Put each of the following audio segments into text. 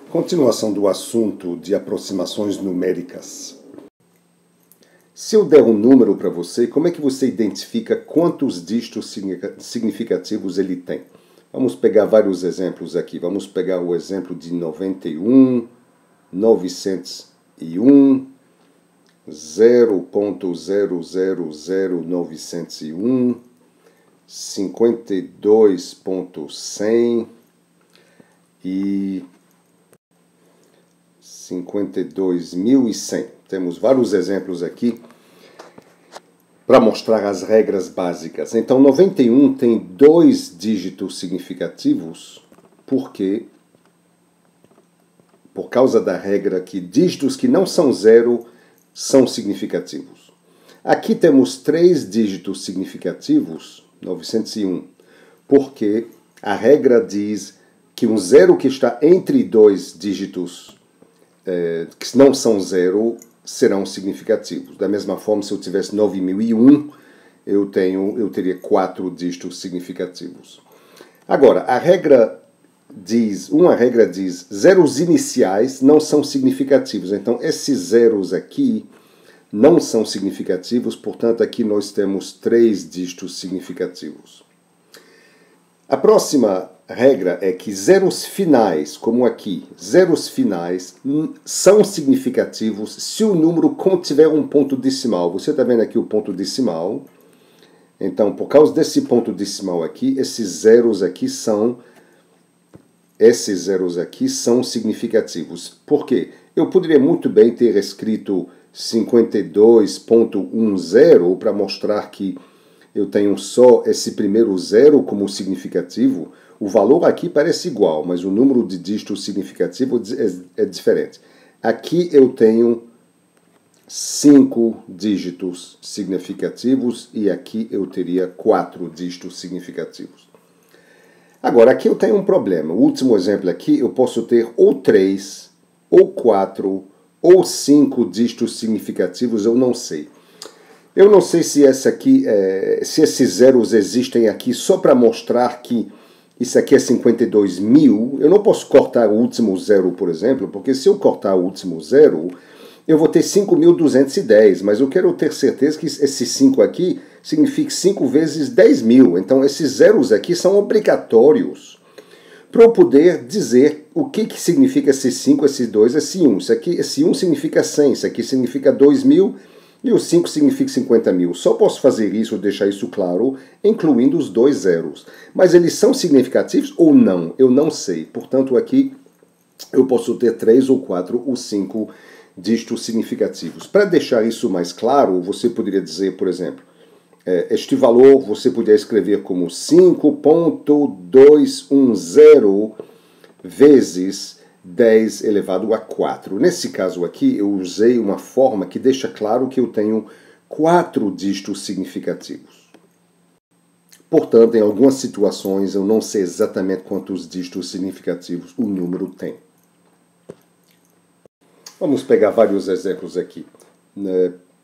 Continuação do assunto de aproximações numéricas. Se eu der um número para você, como é que você identifica quantos dígitos significativos ele tem? Vamos pegar vários exemplos aqui. Vamos pegar o exemplo de 91, 901, 0.000901, 52.100 e 52.100. Temos vários exemplos aqui para mostrar as regras básicas. Então, 91 tem 2 dígitos significativos, por causa da regra que dígitos que não são 0 são significativos. Aqui temos 3 dígitos significativos, 901, porque a regra diz que um 0 que está entre 2 dígitos que não são 0 serão significativos. Da mesma forma, se eu tivesse 9001, eu teria 4 dígitos significativos. Agora, uma regra diz zeros iniciais não são significativos. Então, esses zeros aqui não são significativos, portanto, aqui nós temos 3 dígitos significativos. A próxima regra é que zeros finais, como aqui, zeros finais são significativos se o número contiver um ponto decimal. Você está vendo aqui o ponto decimal. Então, por causa desse ponto decimal aqui, esses zeros aqui são significativos. Por quê? Eu poderia muito bem ter escrito 52.10 para mostrar que eu tenho só esse primeiro zero como significativo. O valor aqui parece igual, mas o número de dígitos significativo é diferente. Aqui eu tenho 5 dígitos significativos e aqui eu teria 4 dígitos significativos. Agora, aqui eu tenho um problema. O último exemplo aqui, eu posso ter ou 3, ou 4, ou 5 dígitos significativos, eu não sei. Eu não sei se se esses zeros existem aqui só para mostrar que isso aqui é 52.000. Eu não posso cortar o último zero, por exemplo, porque se eu cortar o último zero, eu vou ter 5.210, mas eu quero ter certeza que esse 5 aqui significa 5 vezes 10.000. Então, esses zeros aqui são obrigatórios para eu poder dizer o que significa esse 5, esse 2, esse 1. Esse 1 significa 100, isso aqui significa 2.000 e o 5 significa 50.000. Só posso fazer isso, deixar isso claro, incluindo os 2 zeros. Mas eles são significativos ou não? Eu não sei. Portanto, aqui eu posso ter 3 ou 4 ou 5 dígitos significativos. Para deixar isso mais claro, você poderia dizer, por exemplo, este valor você poderia escrever como 5.210 vezes 10 elevado a 4. Nesse caso aqui, eu usei uma forma que deixa claro que eu tenho 4 dígitos significativos. Portanto, em algumas situações, eu não sei exatamente quantos dígitos significativos o número tem. Vamos pegar vários exemplos aqui.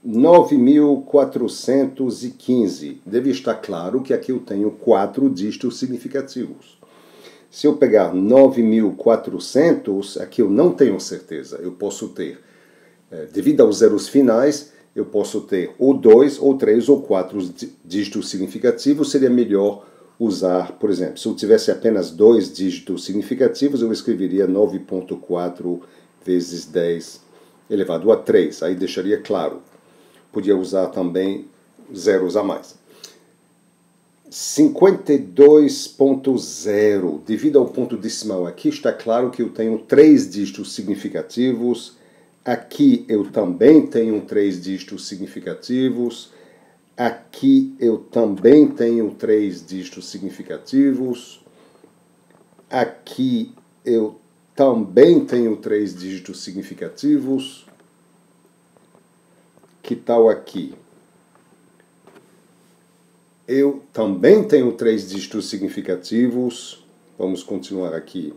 9.415. Deve estar claro que aqui eu tenho 4 dígitos significativos. Se eu pegar 9.400, aqui eu não tenho certeza. Eu posso ter, devido aos zeros finais, eu posso ter ou 2, ou 3, ou 4 dígitos significativos. Seria melhor usar, por exemplo, se eu tivesse apenas 2 dígitos significativos, eu escreveria 9.4 vezes 10 elevado a 3. Aí deixaria claro. Podia usar também zeros a mais. 52.0, devido ao ponto decimal aqui, está claro que eu tenho 3 dígitos significativos. Aqui eu também tenho 3 dígitos significativos. Aqui eu também tenho 3 dígitos significativos. Aqui eu também tenho 3 dígitos significativos. Que tal aqui? Eu também tenho 3 dígitos significativos. Vamos continuar aqui.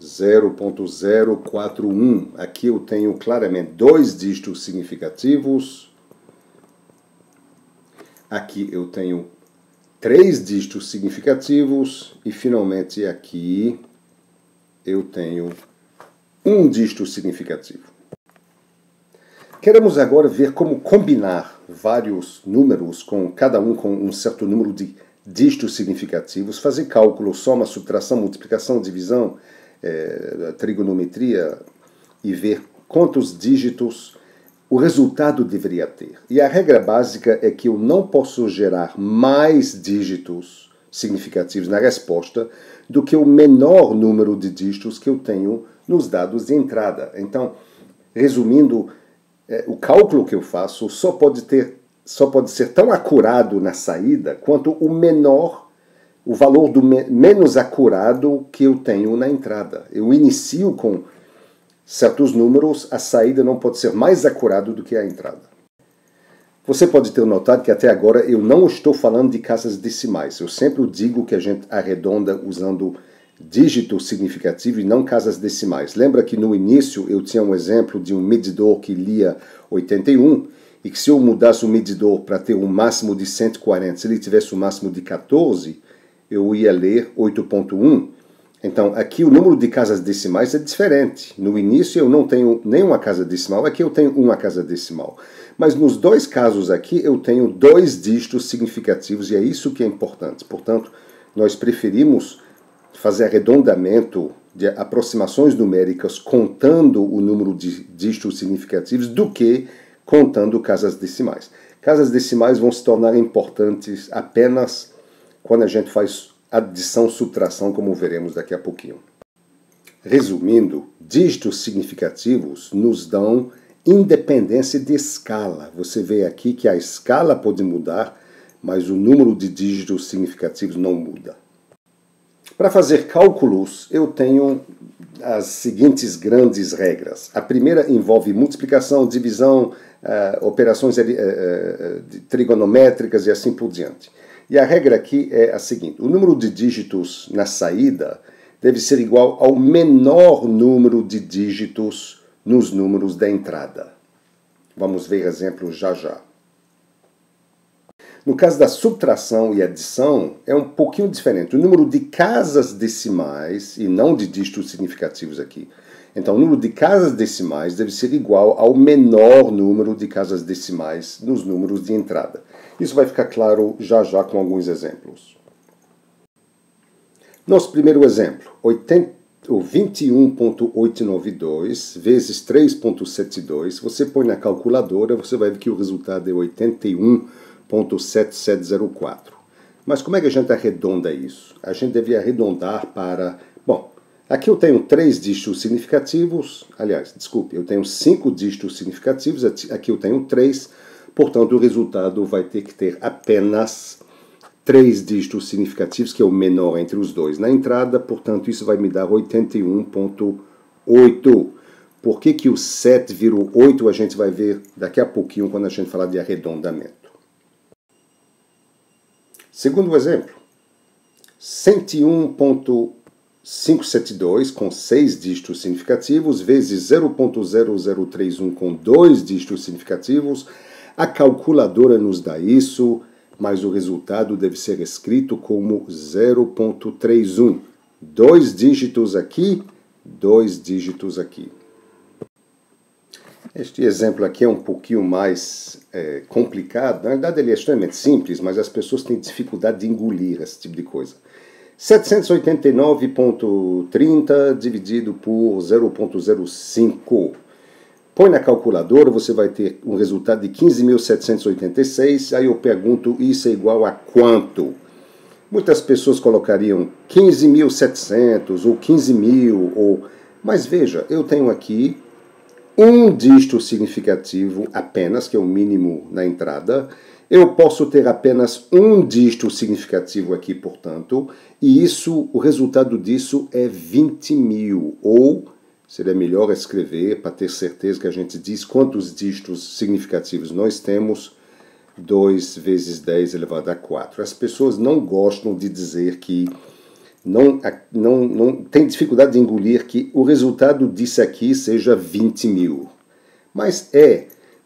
0.041. Aqui eu tenho claramente 2 dígitos significativos. Aqui eu tenho 3 dígitos significativos e finalmente aqui eu tenho um dígito significativo. Queremos agora ver como combinar vários números, cada um com um certo número de dígitos significativos, fazer cálculo, soma, subtração, multiplicação, divisão, trigonometria e ver quantos dígitos o resultado deveria ter. E a regra básica é que eu não posso gerar mais dígitos significativos na resposta do que o menor número de dígitos que eu tenho nos dados de entrada. Então, resumindo, o cálculo que eu faço só pode ser tão acurado na saída quanto o valor do menos acurado que eu tenho na entrada. Eu inicio com certos números, a saída não pode ser mais acurada do que a entrada. Você pode ter notado que até agora eu não estou falando de casas decimais. Eu sempre digo que a gente arredonda usando dígitos significativos e não casas decimais. Lembra que no início eu tinha um exemplo de um medidor que lia 81 e que se eu mudasse o medidor para ter um máximo de 140, se ele tivesse um máximo de 14, eu ia ler 8.1. Então, aqui o número de casas decimais é diferente. No início eu não tenho nenhuma casa decimal, aqui eu tenho uma casa decimal. Mas nos dois casos aqui eu tenho 2 dígitos significativos e é isso que é importante. Portanto, nós preferimos fazer arredondamento de aproximações numéricas contando o número de dígitos significativos do que contando casas decimais. Casas decimais vão se tornar importantes apenas quando a gente faz adição, subtração, como veremos daqui a pouquinho. Resumindo, dígitos significativos nos dão independência de escala. Você vê aqui que a escala pode mudar, mas o número de dígitos significativos não muda. Para fazer cálculos, eu tenho as seguintes grandes regras. A primeira envolve multiplicação, divisão, operações trigonométricas e assim por diante. E a regra aqui é a seguinte: o número de dígitos na saída deve ser igual ao menor número de dígitos nos números da entrada. Vamos ver exemplos já já. No caso da subtração e adição, é um pouquinho diferente. O número de casas decimais, e não de dígitos significativos aqui. Então, o número de casas decimais deve ser igual ao menor número de casas decimais nos números de entrada. Isso vai ficar claro já já com alguns exemplos. Nosso primeiro exemplo, 21.892 vezes 3.72. Você põe na calculadora, você vai ver que o resultado é 81.7704. Mas como é que a gente arredonda isso? A gente deve arredondar para... Bom, aqui eu tenho 3 dígitos significativos. Aliás, desculpe, eu tenho 5 dígitos significativos. Aqui eu tenho 3. Portanto, o resultado vai ter que ter apenas 3 dígitos significativos, que é o menor entre os dois na entrada. Portanto, isso vai me dar 81.8. Por que o 7 virou 8? A gente vai ver daqui a pouquinho quando a gente falar de arredondamento. Segundo exemplo, 101.572 com 6 dígitos significativos vezes 0.0031 com 2 dígitos significativos. A calculadora nos dá isso, mas o resultado deve ser escrito como 0.31. 2 dígitos aqui, 2 dígitos aqui. Este exemplo aqui é um pouquinho mais complicado. Na verdade, ele é extremamente simples, mas as pessoas têm dificuldade de engolir esse tipo de coisa. 789.30 dividido por 0.05. Põe na calculadora, você vai ter um resultado de 15.786. Aí eu pergunto, isso é igual a quanto? Muitas pessoas colocariam 15.700 ou 15.000, mas veja, eu tenho aqui um dígito significativo apenas, que é o mínimo na entrada. Eu posso ter apenas um dígito significativo aqui, portanto, e o resultado disso é 20.000, ou seria melhor escrever para ter certeza que a gente diz quantos dígitos significativos nós temos. 2 vezes 10 elevado a 4. As pessoas não gostam de dizer que não tem dificuldade de engolir que o resultado disso aqui seja 20.000. Mas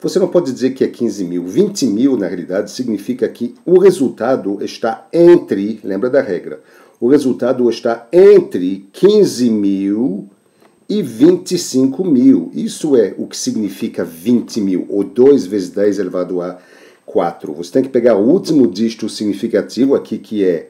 Você não pode dizer que é 15 mil. 20 mil, na realidade, significa que o resultado está entre, lembra da regra, o resultado está entre 15 mil e 25 mil. Isso é o que significa 20 mil, ou 2 vezes 10 elevado a 4. Você tem que pegar o último dígito significativo aqui, que é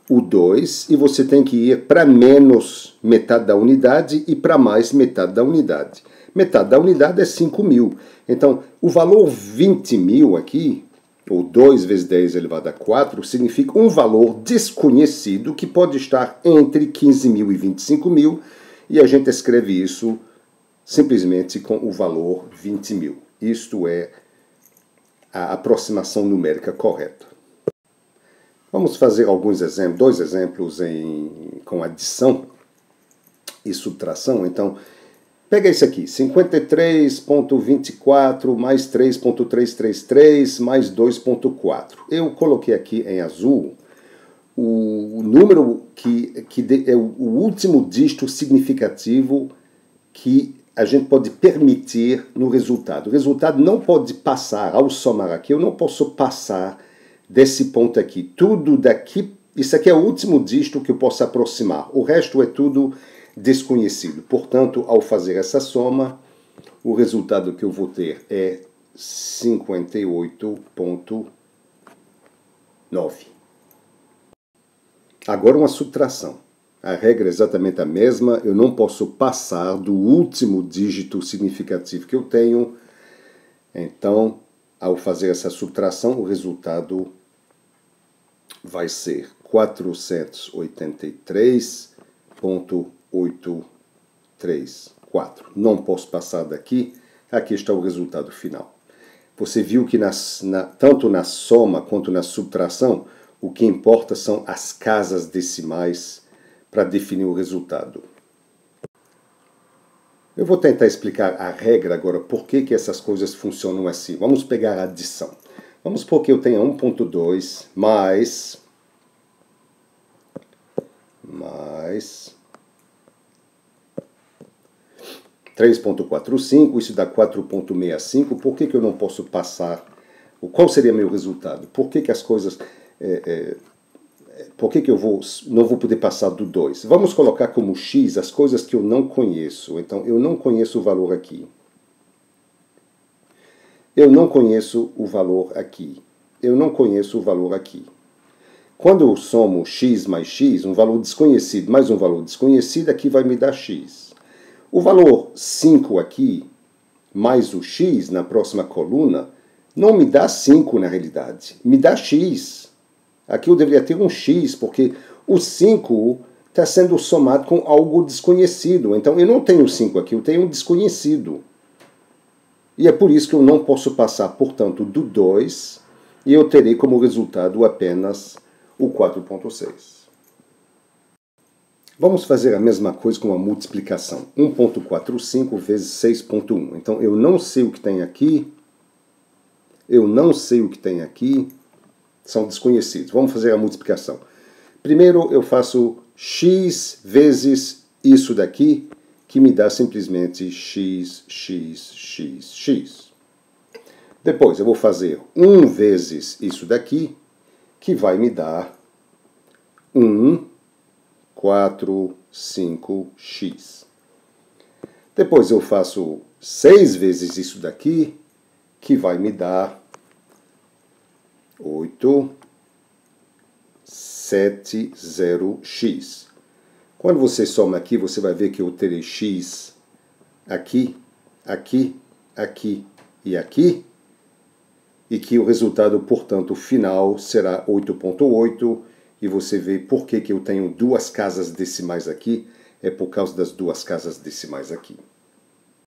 o 2, e você tem que ir para menos metade da unidade e para mais metade da unidade. Metade da unidade é 5 mil. Então, o valor 20 mil aqui, ou 2 vezes 10 elevado a 4, significa um valor desconhecido que pode estar entre 15 mil e 25 mil, e a gente escreve isso simplesmente com o valor 20 mil. Isto é a aproximação numérica correta. Vamos fazer alguns exemplos, 2 exemplos com adição e subtração. Então, pega esse aqui, 53,24 mais 3,333 mais 2,4. Eu coloquei aqui em azul o número que é o último dígito significativo que a gente pode permitir no resultado. O resultado não pode passar, ao somar aqui, eu não posso passar desse ponto aqui. Tudo daqui, isso aqui é o último dígito que eu posso aproximar. O resto é tudo desconhecido. Portanto, ao fazer essa soma, o resultado que eu vou ter é 58,9. Agora uma subtração. A regra é exatamente a mesma. Eu não posso passar do último dígito significativo que eu tenho. Então, ao fazer essa subtração, o resultado vai ser 483,834. Não posso passar daqui. Aqui está o resultado final. Você viu que tanto na soma quanto na subtração, o que importa são as casas decimais para definir o resultado. Eu vou tentar explicar a regra agora, por que essas coisas funcionam assim. Vamos pegar a adição. Vamos supor que eu tenha 1,2 mais 3,45, isso dá 4,65. Por que eu não posso passar? Qual seria meu resultado? Por que as coisas... por que eu não vou poder passar do 2? Vamos colocar como x as coisas que eu não conheço. Então, eu não conheço o valor aqui. Eu não conheço o valor aqui. Eu não conheço o valor aqui. Quando eu somo x mais x, um valor desconhecido mais um valor desconhecido, aqui vai me dar x. O valor 5 aqui, mais o x na próxima coluna, não me dá 5 na realidade. Me dá x. Aqui eu deveria ter um x, porque o 5 está sendo somado com algo desconhecido. Então, eu não tenho 5 aqui, eu tenho um desconhecido. E é por isso que eu não posso passar, portanto, do 2, e eu terei como resultado apenas o 4,6. Vamos fazer a mesma coisa com a multiplicação. 1,45 vezes 6,1. Então, eu não sei o que tem aqui. Eu não sei o que tem aqui. São desconhecidos. Vamos fazer a multiplicação. Primeiro, eu faço x vezes isso daqui, que me dá simplesmente x. Depois, eu vou fazer 1 vezes isso daqui, que vai me dar 4,5x. Depois eu faço 6 vezes isso daqui, que vai me dar 8,70x. Quando você soma aqui, você vai ver que eu terei x aqui, aqui, aqui e aqui, e que o resultado, portanto, final será 8,8, e você vê por que eu tenho 2 casas decimais aqui, é por causa das 2 casas decimais aqui.